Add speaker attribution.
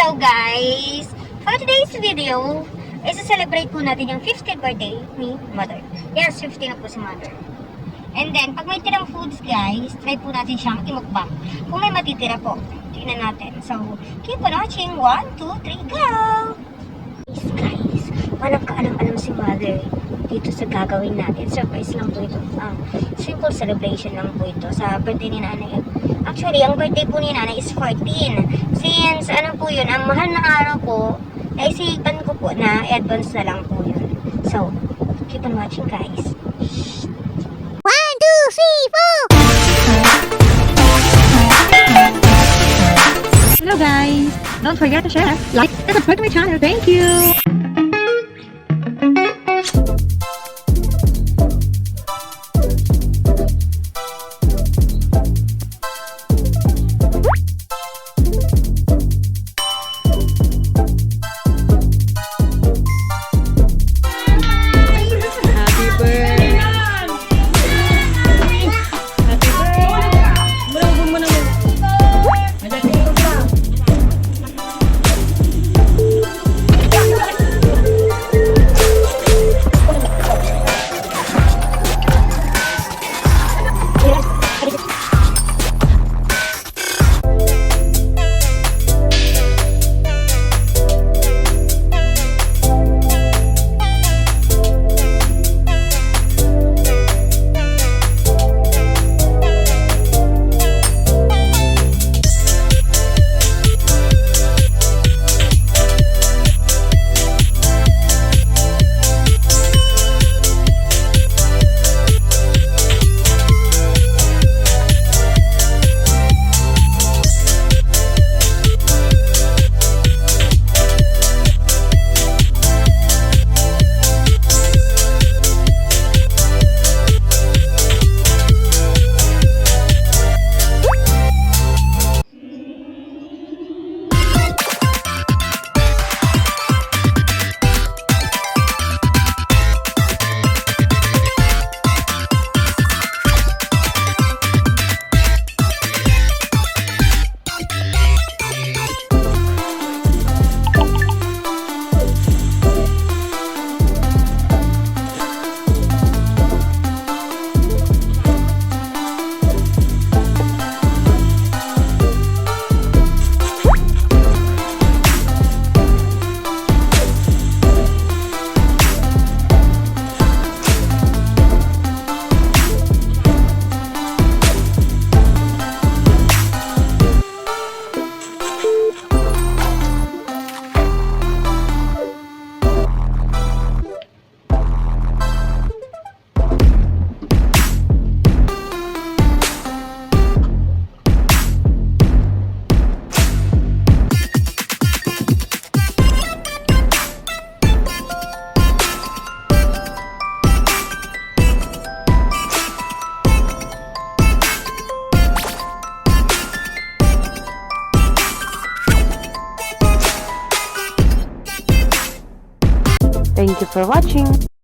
Speaker 1: Hello guys! For today's video, isa-celebrate po natin yung 50th birthday ni Mother. Yes, 50 na po si Mother. And then, pag may tirang foods guys, try po natin siyang i-mukbang. Kung may matitira po, tingnan natin. So, keep on watching. 1, 2, 3, go! Guys, walang kaalam-alam si Mother dito sa gagawin natin. Surprise lang po ito. Simple celebration lang po ito sa birthday ni Nanay. Actually, ang birthday po ni Nanay is 14. Since, ano po yun, ang mahal na araw po, naisipan ko po na advance na lang po yun. So, keep on watching guys. 1, 2, 3, 4!
Speaker 2: Hello guys! Don't forget to share, like, and subscribe to my channel. Thank you!
Speaker 3: Thank you for watching.